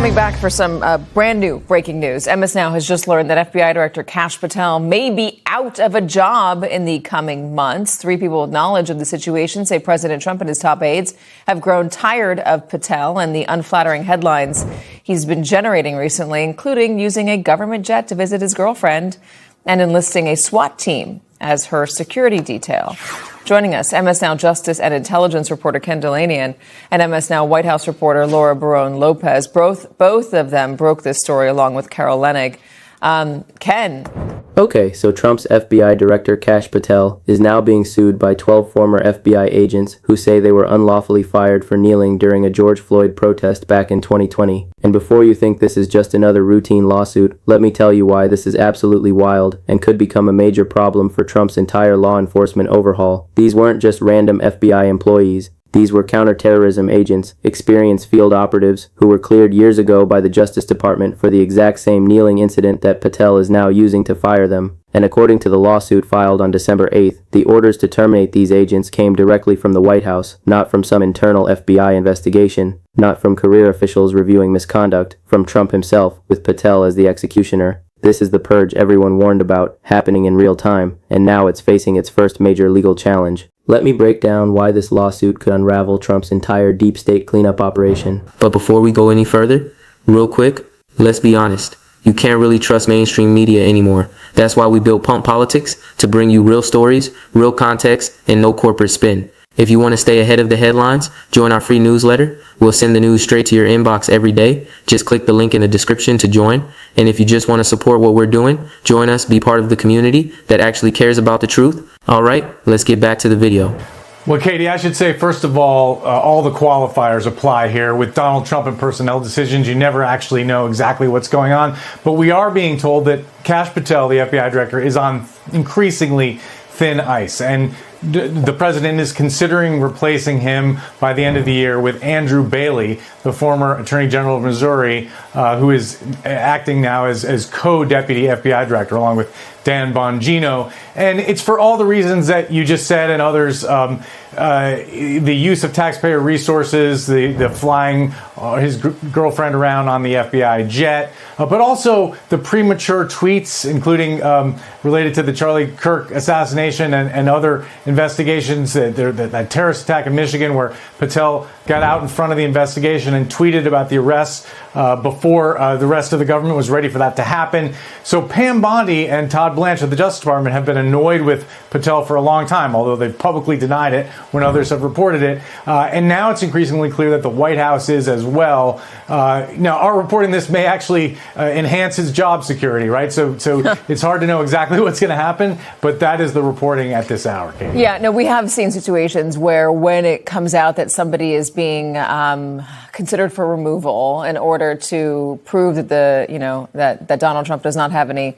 Coming back for some brand new breaking news. MS Now has just learned that FBI Director Kash Patel may be out of a job in the coming months. 3 people with knowledge of the situation say President Trump and his top aides have grown tired of Patel and the unflattering headlines he's been generating recently, including using a government jet to visit his girlfriend and enlisting a SWAT team as her security detail. Joining us, MS Now Justice and Intelligence reporter Ken Delanian and MS Now White House reporter Laura Barone-Lopez. Both of them broke this story along with Carol Leonnig. Ken. Okay, so Trump's FBI Director Kash Patel is now being sued by 12 former FBI agents who say they were unlawfully fired for kneeling during a George Floyd protest back in 2020. And before you think this is just another routine lawsuit, let me tell you why this is absolutely wild and could become a major problem for Trump's entire law enforcement overhaul. These weren't just random FBI employees. These were counterterrorism agents, experienced field operatives who were cleared years ago by the Justice Department for the exact same kneeling incident that Patel is now using to fire them. And according to the lawsuit filed on December 8th, the orders to terminate these agents came directly from the White House, not from some internal FBI investigation, not from career officials reviewing misconduct, from Trump himself, with Patel as the executioner. This is the purge everyone warned about, happening in real time, and now it's facing its first major legal challenge. Let me break down why this lawsuit could unravel Trump's entire deep state cleanup operation. But before we go any further, real quick, let's be honest. You can't really trust mainstream media anymore. That's why we built Pump Politics, to bring you real stories, real context, and no corporate spin. If you want to stay ahead of the headlines, join our free newsletter. We'll send the news straight to your inbox every day. Just click the link in the description to join. And if you just want to support what we're doing, join us, be part of the community that actually cares about the truth. All right, let's get back to the video. Well, Katie, I should say, first of all the qualifiers apply here. With Donald Trump and personnel decisions, you never actually know exactly what's going on. But we are being told that Kash Patel, the FBI director, is on increasingly thin ice. And the president is considering replacing him by the end of the year with Andrew Bailey, the former Attorney General of Missouri, who is acting now as co-deputy FBI director, along with Dan Bongino. And it's for all the reasons that you just said and others. The use of taxpayer resources, the flying his girlfriend around on the FBI jet, but also the premature tweets, including related to the Charlie Kirk assassination and other investigations, that terrorist attack in Michigan where Patel got out in front of the investigation and tweeted about the arrests before the rest of the government was ready for that to happen. So Pam Bondi and Todd Blanche of the Justice Department have been annoyed with Patel for a long time, although they've publicly denied it when others have reported it. And now it's increasingly clear that the White House is as well. Now, our reporting this may actually enhance his job security, right? So it's hard to know exactly what's going to happen, but that is the reporting at this hour, Katie. Yeah, no, we have seen situations where when it comes out that somebody is being considered for removal in order to prove that that Donald Trump does not have any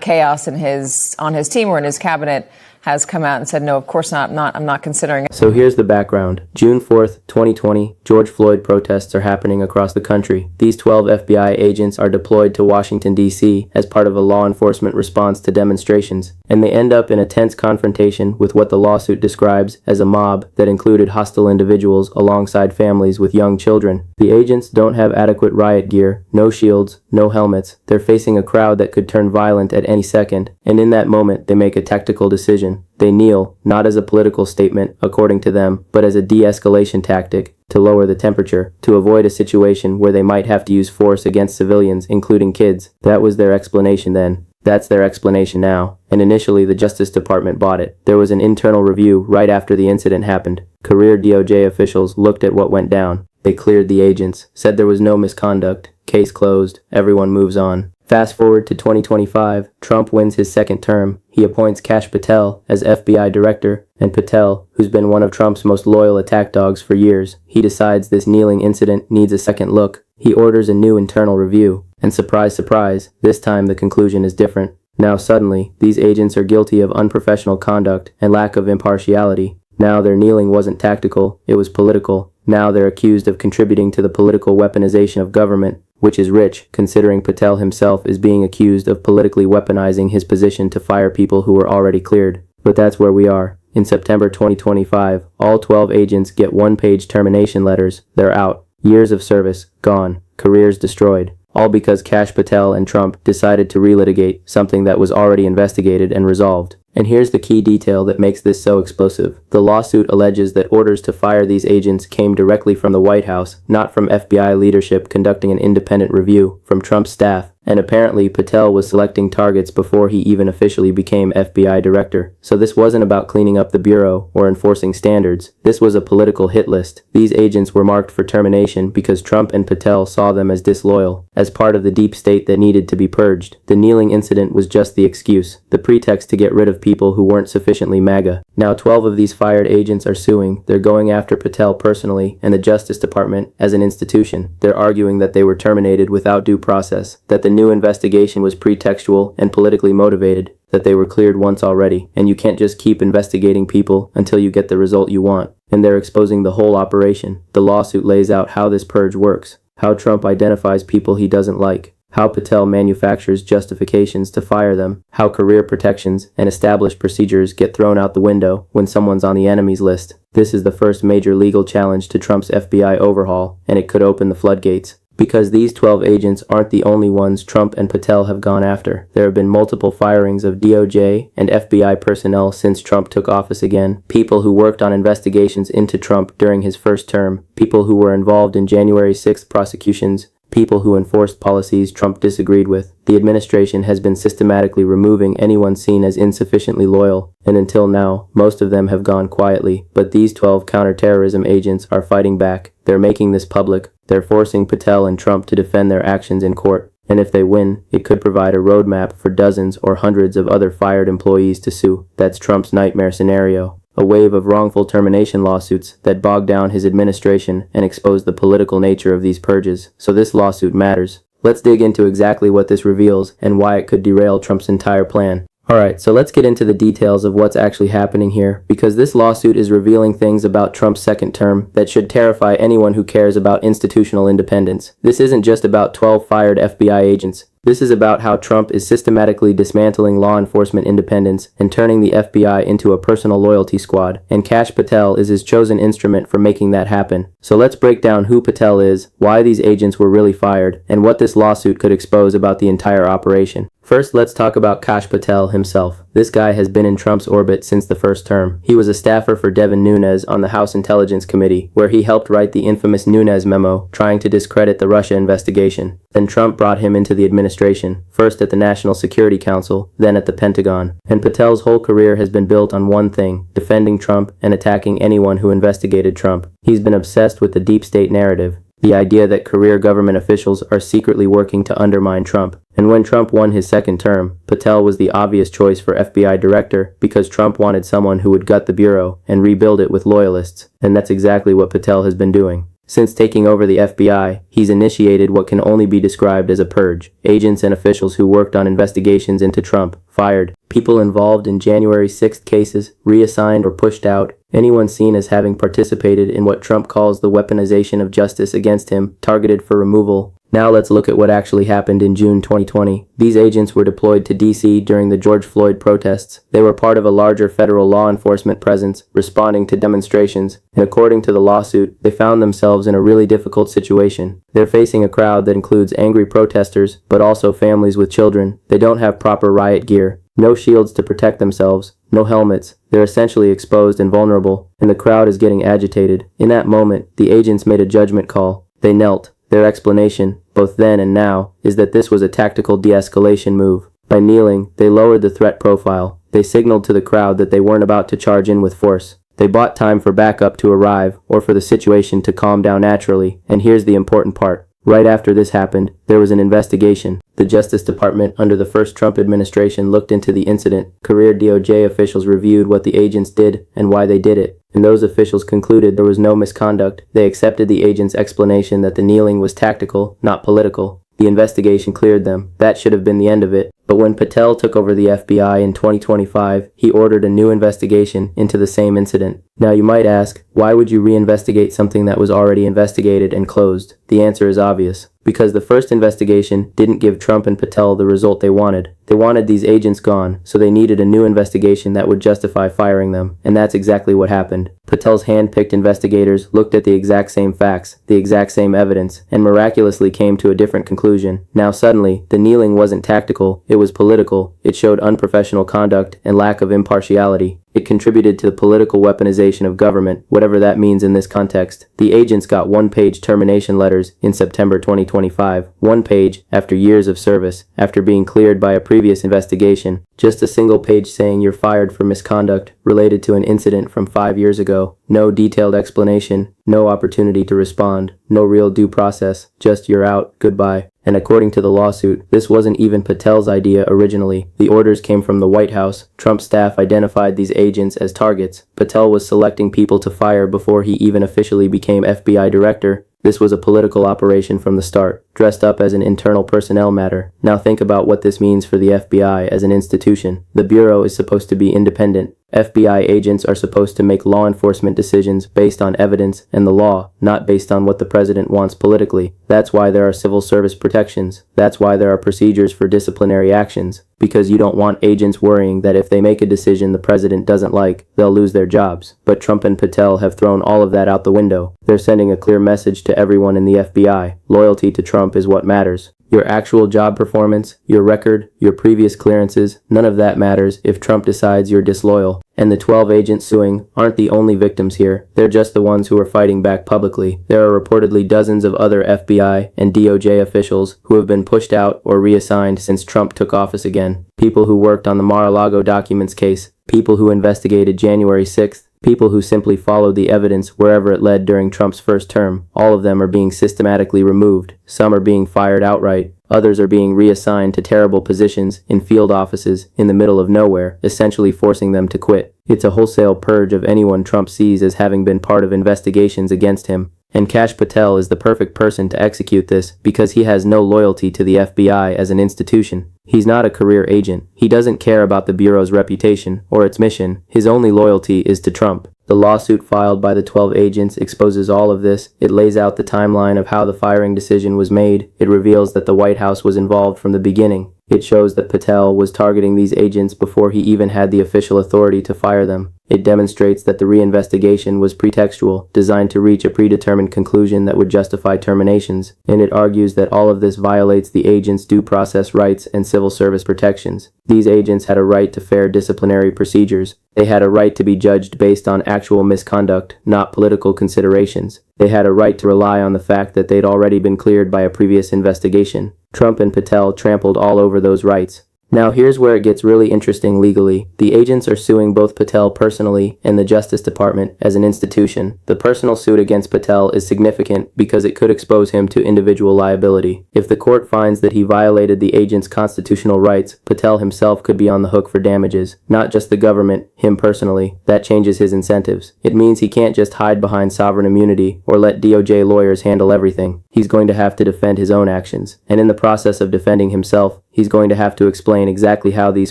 chaos on his team or in his cabinet, has come out and said, no, of course not. I'm not considering it. So here's the background. June 4th, 2020, George Floyd protests are happening across the country. These 12 FBI agents are deployed to Washington, D.C. as part of a law enforcement response to demonstrations, and they end up in a tense confrontation with what the lawsuit describes as a mob that included hostile individuals alongside families with young children. The agents don't have adequate riot gear, no shields, no helmets. They're facing a crowd that could turn violent at any second, and in that moment, they make a tactical decision. They kneel, not as a political statement, according to them, but as a de-escalation tactic to lower the temperature, to avoid a situation where they might have to use force against civilians, including kids. That was their explanation then. That's their explanation now. And initially, the Justice Department bought it. There was an internal review right after the incident happened. Career DOJ officials looked at what went down. They cleared the agents, said there was no misconduct. Case closed. Everyone moves on. Fast forward to 2025, Trump wins his second term. He appoints Kash Patel as FBI director, and Patel, who's been one of Trump's most loyal attack dogs for years, he decides this kneeling incident needs a second look. He orders a new internal review, and surprise, surprise, this time the conclusion is different. Now suddenly, these agents are guilty of unprofessional conduct and lack of impartiality. Now their kneeling wasn't tactical, it was political. Now they're accused of contributing to the political weaponization of government, which is rich, considering Patel himself is being accused of politically weaponizing his position to fire people who were already cleared. But that's where we are. In September 2025, all 12 agents get one-page termination letters. They're out. Years of service, gone. Careers destroyed. All because Kash Patel and Trump decided to relitigate something that was already investigated and resolved. And here's the key detail that makes this so explosive. The lawsuit alleges that orders to fire these agents came directly from the White House, not from FBI leadership conducting an independent review from Trump's staff. And apparently Patel was selecting targets before he even officially became FBI director. So this wasn't about cleaning up the bureau or enforcing standards. This was a political hit list. These agents were marked for termination because Trump and Patel saw them as disloyal, as part of the deep state that needed to be purged. The kneeling incident was just the excuse, the pretext to get rid of people who weren't sufficiently MAGA. Now 12 of these fired agents are suing. They're going after Patel personally and the Justice Department as an institution. They're arguing that they were terminated without due process, that the new investigation was pretextual and politically motivated, that they were cleared once already, and you can't just keep investigating people until you get the result you want. And they're exposing the whole operation. The lawsuit lays out how this purge works, how Trump identifies people he doesn't like, how Patel manufactures justifications to fire them, how career protections and established procedures get thrown out the window when someone's on the enemies list. This is the first major legal challenge to Trump's FBI overhaul, and it could open the floodgates. Because these 12 agents aren't the only ones Trump and Patel have gone after. There have been multiple firings of DOJ and FBI personnel since Trump took office again, people who worked on investigations into Trump during his first term, people who were involved in January 6th prosecutions, people who enforced policies Trump disagreed with. The administration has been systematically removing anyone seen as insufficiently loyal, and until now, most of them have gone quietly. But these 12 counterterrorism agents are fighting back. They're making this public. They're forcing Patel and Trump to defend their actions in court. And if they win, it could provide a roadmap for dozens or hundreds of other fired employees to sue. That's Trump's nightmare scenario. A wave of wrongful termination lawsuits that bog down his administration and expose the political nature of these purges. So this lawsuit matters. Let's dig into exactly what this reveals and why it could derail Trump's entire plan. Alright, so let's get into the details of what's actually happening here, because this lawsuit is revealing things about Trump's second term that should terrify anyone who cares about institutional independence. This isn't just about 12 fired FBI agents. This is about how Trump is systematically dismantling law enforcement independence and turning the FBI into a personal loyalty squad, and Kash Patel is his chosen instrument for making that happen. So let's break down who Patel is, why these agents were really fired, and what this lawsuit could expose about the entire operation. First, let's talk about Kash Patel himself. This guy has been in Trump's orbit since the first term. He was a staffer for Devin Nunes on the House Intelligence Committee, where he helped write the infamous Nunes memo trying to discredit the Russia investigation. Then Trump brought him into the administration, first at the National Security Council, then at the Pentagon. And Patel's whole career has been built on one thing: defending Trump and attacking anyone who investigated Trump. He's been obsessed with the deep state narrative, the idea that career government officials are secretly working to undermine Trump. And when Trump won his second term, Patel was the obvious choice for FBI director because Trump wanted someone who would gut the bureau and rebuild it with loyalists. And that's exactly what Patel has been doing. Since taking over the FBI, he's initiated what can only be described as a purge. Agents and officials who worked on investigations into Trump fired. People involved in January 6th cases reassigned or pushed out. Anyone seen as having participated in what Trump calls the weaponization of justice against him targeted for removal. Now let's look at what actually happened in June 2020. These agents were deployed to D.C. during the George Floyd protests. They were part of a larger federal law enforcement presence responding to demonstrations, and according to the lawsuit, they found themselves in a really difficult situation. They're facing a crowd that includes angry protesters, but also families with children. They don't have proper riot gear, no shields to protect themselves, no helmets. They're essentially exposed and vulnerable, and the crowd is getting agitated. In that moment, the agents made a judgment call. They knelt. Their explanation, both then and now, is that this was a tactical de-escalation move. By kneeling, they lowered the threat profile. They signaled to the crowd that they weren't about to charge in with force. They bought time for backup to arrive, or for the situation to calm down naturally. And here's the important part. Right after this happened, there was an investigation. The Justice Department under the first Trump administration looked into the incident. Career DOJ officials reviewed what the agents did and why they did it. And those officials concluded there was no misconduct. They accepted the agent's explanation that the kneeling was tactical, not political. The investigation cleared them. That should have been the end of it. But when Patel took over the FBI in 2025, he ordered a new investigation into the same incident. Now you might ask, why would you reinvestigate something that was already investigated and closed? The answer is obvious. Because the first investigation didn't give Trump and Patel the result they wanted. They wanted these agents gone, so they needed a new investigation that would justify firing them, and that's exactly what happened. Patel's hand-picked investigators looked at the exact same facts, the exact same evidence, and miraculously came to a different conclusion. Now suddenly, the kneeling wasn't tactical, it was political. It showed unprofessional conduct and lack of impartiality. It contributed to the political weaponization of government, whatever that means in this context. The agents got one-page termination letters in September 2025. One page after years of service, after being cleared by a previous investigation. Just a single page saying you're fired for misconduct related to an incident from 5 years ago. No detailed explanation, no opportunity to respond, no real due process, just you're out, goodbye. And according to the lawsuit, this wasn't even Patel's idea originally. The orders came from the White House. Trump's staff identified these agents as targets. Patel was selecting people to fire before he even officially became FBI director. This was a political operation from the start, dressed up as an internal personnel matter. Now think about what this means for the FBI as an institution. The Bureau is supposed to be independent. FBI agents are supposed to make law enforcement decisions based on evidence and the law, not based on what the president wants politically. That's why there are civil service protections. That's why there are procedures for disciplinary actions. Because you don't want agents worrying that if they make a decision the president doesn't like, they'll lose their jobs. But Trump and Patel have thrown all of that out the window. They're sending a clear message to everyone in the FBI. Loyalty to Trump is what matters. Your actual job performance, your record, your previous clearances, none of that matters if Trump decides you're disloyal. And the 12 agents suing aren't the only victims here. They're just the ones who are fighting back publicly. There are reportedly dozens of other FBI and DOJ officials who have been pushed out or reassigned since Trump took office again. People who worked on the Mar-a-Lago documents case, people who investigated January 6th, people who simply followed the evidence wherever it led during Trump's first term. All of them are being systematically removed. Some are being fired outright. Others are being reassigned to terrible positions in field offices in the middle of nowhere, essentially forcing them to quit. It's a wholesale purge of anyone Trump sees as having been part of investigations against him. And Kash Patel is the perfect person to execute this because he has no loyalty to the FBI as an institution. He's not a career agent. He doesn't care about the Bureau's reputation or its mission. His only loyalty is to Trump. The lawsuit filed by the 12 agents exposes all of this. It lays out the timeline of how the firing decision was made. It reveals that the White House was involved from the beginning. It shows that Patel was targeting these agents before he even had the official authority to fire them. It demonstrates that the reinvestigation was pretextual, designed to reach a predetermined conclusion that would justify terminations, and it argues that all of this violates the agents' due process rights and civil service protections. These agents had a right to fair disciplinary procedures. They had a right to be judged based on actual misconduct, not political considerations. They had a right to rely on the fact that they'd already been cleared by a previous investigation. Trump and Patel trampled all over those rights. Now here's where it gets really interesting legally. The agents are suing both Patel personally and the Justice Department as an institution. The personal suit against Patel is significant because it could expose him to individual liability. If the court finds that he violated the agent's constitutional rights, Patel himself could be on the hook for damages. Not just the government, him personally. That changes his incentives. It means he can't just hide behind sovereign immunity or let DOJ lawyers handle everything. He's going to have to defend his own actions. And in the process of defending himself, he's going to have to explain exactly how these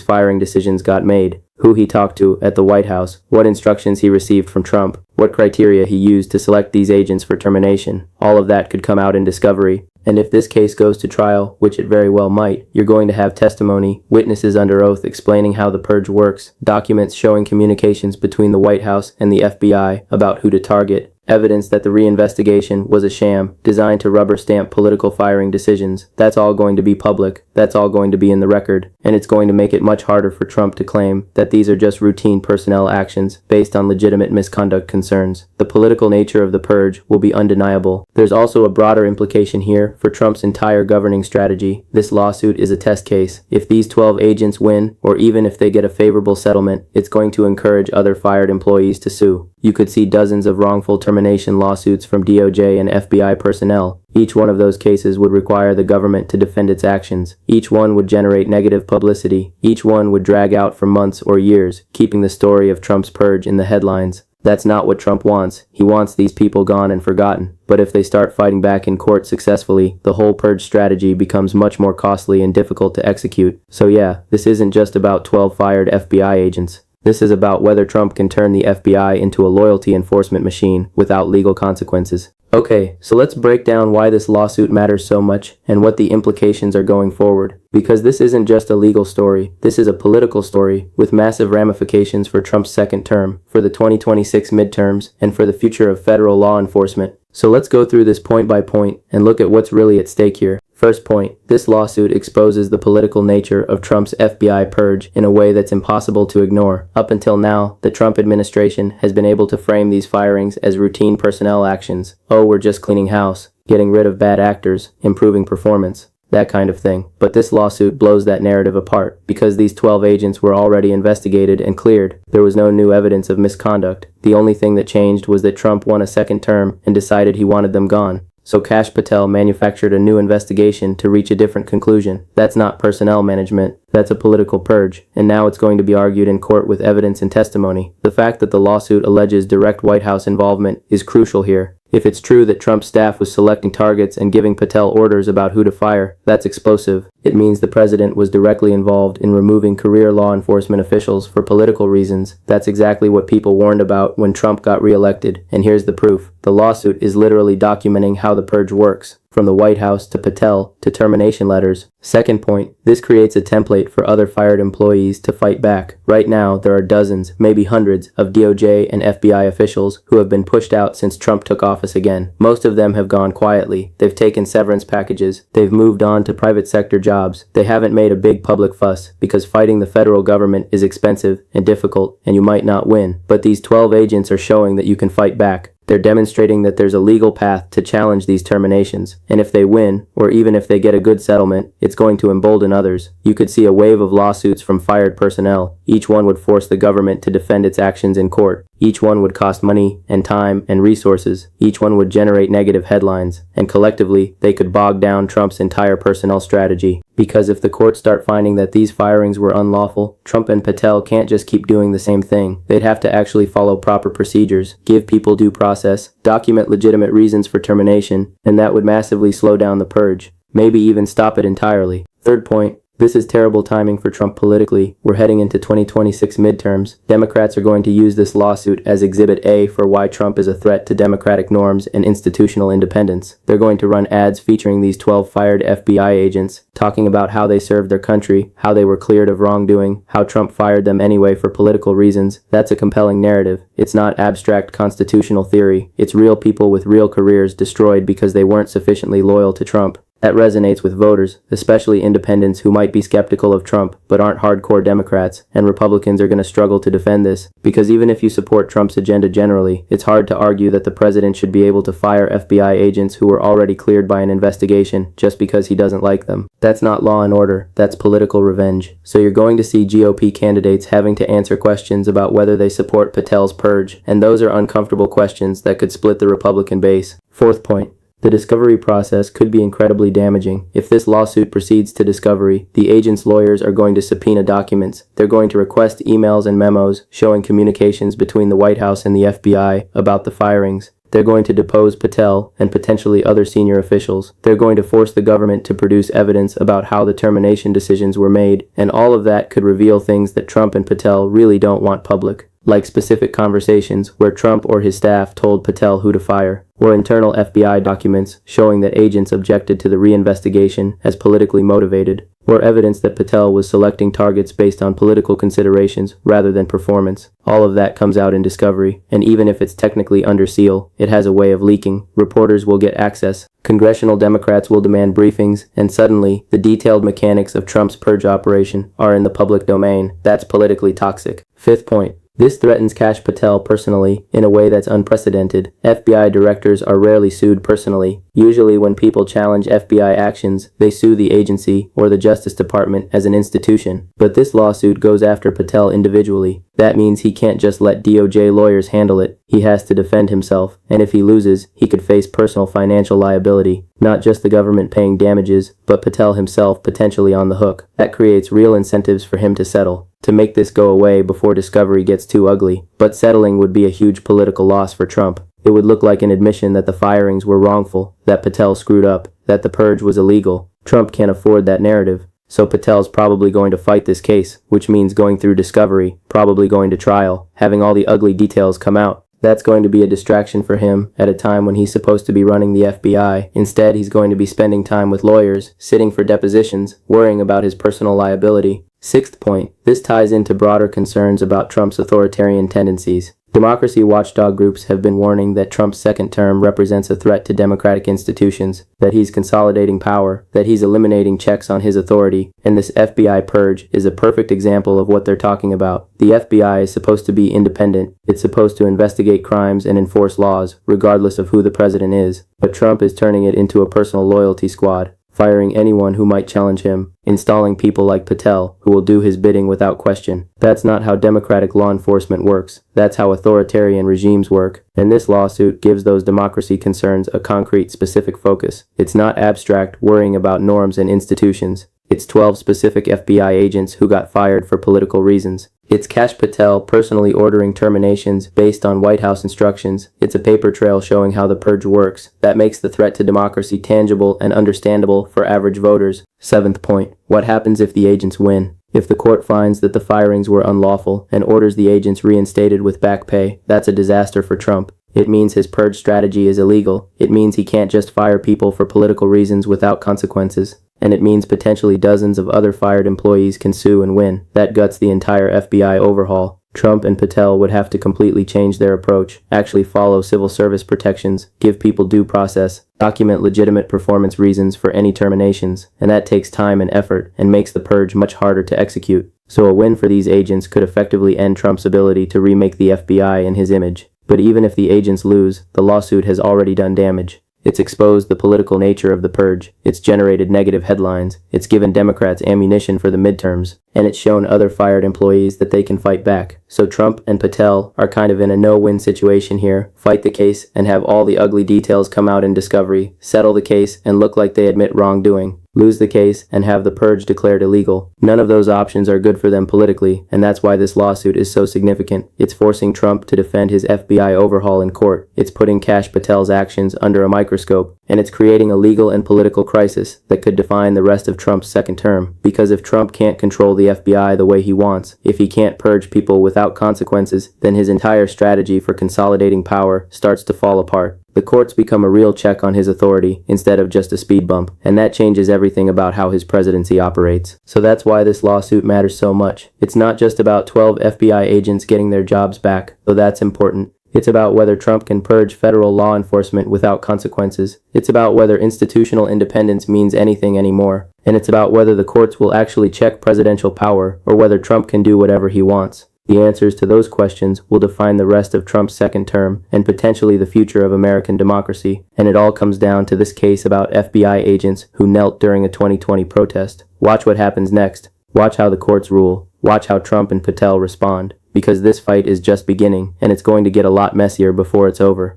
firing decisions got made, who he talked to at the White House, what instructions he received from Trump, what criteria he used to select these agents for termination. All of that could come out in discovery. And if this case goes to trial, which it very well might, you're going to have testimony, witnesses under oath explaining how the purge works, documents showing communications between the White House and the FBI about who to target, evidence that the reinvestigation was a sham designed to rubber stamp political firing decisions. That's all going to be public. That's all going to be in the record. And it's going to make it much harder for Trump to claim that these are just routine personnel actions based on legitimate misconduct concerns. The political nature of the purge will be undeniable. There's also a broader implication here for Trump's entire governing strategy. This lawsuit is a test case. If these 12 agents win, or even if they get a favorable settlement, it's going to encourage other fired employees to sue. You could see dozens of wrongful termination lawsuits from DOJ and FBI personnel. Each one of those cases would require the government to defend its actions. Each one would generate negative publicity. Each one would drag out for months or years, keeping the story of Trump's purge in the headlines. That's not what Trump wants. He wants these people gone and forgotten. But if they start fighting back in court successfully, the whole purge strategy becomes much more costly and difficult to execute. So yeah, this isn't just about 12 fired FBI agents. This is about whether Trump can turn the FBI into a loyalty enforcement machine without legal consequences. Okay, so let's break down why this lawsuit matters so much and what the implications are going forward. Because this isn't just a legal story, this is a political story with massive ramifications for Trump's second term, for the 2026 midterms, and for the future of federal law enforcement. So let's go through this point by point and look at what's really at stake here. First point, this lawsuit exposes the political nature of Trump's FBI purge in a way that's impossible to ignore. Up until now, the Trump administration has been able to frame these firings as routine personnel actions. Oh, we're just cleaning house, getting rid of bad actors, improving performance, that kind of thing. But this lawsuit blows that narrative apart. Because these 12 agents were already investigated and cleared, there was no new evidence of misconduct. The only thing that changed was that Trump won a second term and decided he wanted them gone. So Kash Patel manufactured a new investigation to reach a different conclusion. That's not personnel management, that's a political purge, and now it's going to be argued in court with evidence and testimony. The fact that the lawsuit alleges direct White House involvement is crucial here. If it's true that Trump's staff was selecting targets and giving Patel orders about who to fire, that's explosive. It means the president was directly involved in removing career law enforcement officials for political reasons. That's exactly what people warned about when Trump got reelected, and here's the proof. The lawsuit is literally documenting how the purge works, from the White House to Patel to termination letters. Second point, this creates a template for other fired employees to fight back. Right now, there are dozens, maybe hundreds, of DOJ and FBI officials who have been pushed out since Trump took office again. Most of them have gone quietly. They've taken severance packages. They've moved on to private sector jobs. They haven't made a big public fuss because fighting the federal government is expensive and difficult, and you might not win. But these 12 agents are showing that you can fight back. They're demonstrating that there's a legal path to challenge these terminations, and if they win, or even if they get a good settlement, it's going to embolden others. You could see a wave of lawsuits from fired personnel. Each one would force the government to defend its actions in court. Each one would cost money and time and resources. Each one would generate negative headlines, and collectively, they could bog down Trump's entire personnel strategy. Because if the courts start finding that these firings were unlawful, Trump and Patel can't just keep doing the same thing. They'd have to actually follow proper procedures, give people due process, document legitimate reasons for termination, and that would massively slow down the purge. Maybe even stop it entirely. Third point, this is terrible timing for Trump politically. We're heading into 2026 midterms. Democrats are going to use this lawsuit as Exhibit A for why Trump is a threat to democratic norms and institutional independence. They're going to run ads featuring these 12 fired FBI agents, talking about how they served their country, how they were cleared of wrongdoing, how Trump fired them anyway for political reasons. That's a compelling narrative. It's not abstract constitutional theory. It's real people with real careers destroyed because they weren't sufficiently loyal to Trump. That resonates with voters, especially independents who might be skeptical of Trump but aren't hardcore Democrats, and Republicans are going to struggle to defend this, because even if you support Trump's agenda generally, it's hard to argue that the president should be able to fire FBI agents who were already cleared by an investigation just because he doesn't like them. That's not law and order, that's political revenge. So you're going to see GOP candidates having to answer questions about whether they support Patel's purge, and those are uncomfortable questions that could split the Republican base. Fourth point. The discovery process could be incredibly damaging. If this lawsuit proceeds to discovery, the agents' lawyers are going to subpoena documents. They're going to request emails and memos showing communications between the White House and the FBI about the firings. They're going to depose Patel and potentially other senior officials. They're going to force the government to produce evidence about how the termination decisions were made, and all of that could reveal things that Trump and Patel really don't want public, like specific conversations where Trump or his staff told Patel who to fire, or internal FBI documents showing that agents objected to the reinvestigation as politically motivated, or evidence that Patel was selecting targets based on political considerations rather than performance. All of that comes out in discovery, and even if it's technically under seal, it has a way of leaking. Reporters will get access. Congressional Democrats will demand briefings, and suddenly, the detailed mechanics of Trump's purge operation are in the public domain. That's politically toxic. Fifth point. This threatens Kash Patel personally in a way that's unprecedented. FBI directors are rarely sued personally. Usually when people challenge FBI actions, they sue the agency or the Justice Department as an institution. But this lawsuit goes after Patel individually. That means he can't just let DOJ lawyers handle it. He has to defend himself, and if he loses, he could face personal financial liability. Not just the government paying damages, but Patel himself potentially on the hook. That creates real incentives for him to settle, to make this go away before discovery gets too ugly. But settling would be a huge political loss for Trump. It would look like an admission that the firings were wrongful, that Patel screwed up, that the purge was illegal. Trump can't afford that narrative. So Patel's probably going to fight this case, which means going through discovery, probably going to trial, having all the ugly details come out. That's going to be a distraction for him at a time when he's supposed to be running the FBI. Instead, he's going to be spending time with lawyers, sitting for depositions, worrying about his personal liability. Sixth point, this ties into broader concerns about Trump's authoritarian tendencies. Democracy watchdog groups have been warning that Trump's second term represents a threat to democratic institutions, that he's consolidating power, that he's eliminating checks on his authority, and this FBI purge is a perfect example of what they're talking about. The FBI is supposed to be independent. It's supposed to investigate crimes and enforce laws, regardless of who the president is. But Trump is turning it into a personal loyalty squad, firing anyone who might challenge him, installing people like Patel, who will do his bidding without question. That's not how democratic law enforcement works. That's how authoritarian regimes work. And this lawsuit gives those democracy concerns a concrete, specific focus. It's not abstract, worrying about norms and institutions. It's 12 specific FBI agents who got fired for political reasons. It's Kash Patel personally ordering terminations based on White House instructions. It's a paper trail showing how the purge works. That makes the threat to democracy tangible and understandable for average voters. Seventh point, what happens if the agents win? If the court finds that the firings were unlawful and orders the agents reinstated with back pay, that's a disaster for Trump. It means his purge strategy is illegal. It means he can't just fire people for political reasons without consequences. And it means potentially dozens of other fired employees can sue and win. That guts the entire FBI overhaul. Trump and Patel would have to completely change their approach, actually follow civil service protections, give people due process, document legitimate performance reasons for any terminations, and that takes time and effort and makes the purge much harder to execute. So a win for these agents could effectively end Trump's ability to remake the FBI in his image. But even if the agents lose, the lawsuit has already done damage. It's exposed the political nature of the purge. It's generated negative headlines. It's given Democrats ammunition for the midterms. And it's shown other fired employees that they can fight back. So Trump and Patel are kind of in a no-win situation here. Fight the case and have all the ugly details come out in discovery. Settle the case and look like they admit wrongdoing. Lose the case and have the purge declared illegal. None of those options are good for them politically, and that's why this lawsuit is so significant. It's forcing Trump to defend his FBI overhaul in court. It's putting Kash Patel's actions under a microscope, and it's creating a legal and political crisis that could define the rest of Trump's second term. Because if Trump can't control the FBI the way he wants, if he can't purge people without consequences, then his entire strategy for consolidating power starts to fall apart. The courts become a real check on his authority instead of just a speed bump, and that changes everything about how his presidency operates. So that's why this lawsuit matters so much. It's not just about 12 FBI agents getting their jobs back, though that's important. It's about whether Trump can purge federal law enforcement without consequences. It's about whether institutional independence means anything anymore. And it's about whether the courts will actually check presidential power, or whether Trump can do whatever he wants. The answers to those questions will define the rest of Trump's second term and potentially the future of American democracy. And it all comes down to this case about FBI agents who knelt during a 2020 protest. Watch what happens next. Watch how the courts rule. Watch how Trump and Patel respond. Because this fight is just beginning, and it's going to get a lot messier before it's over.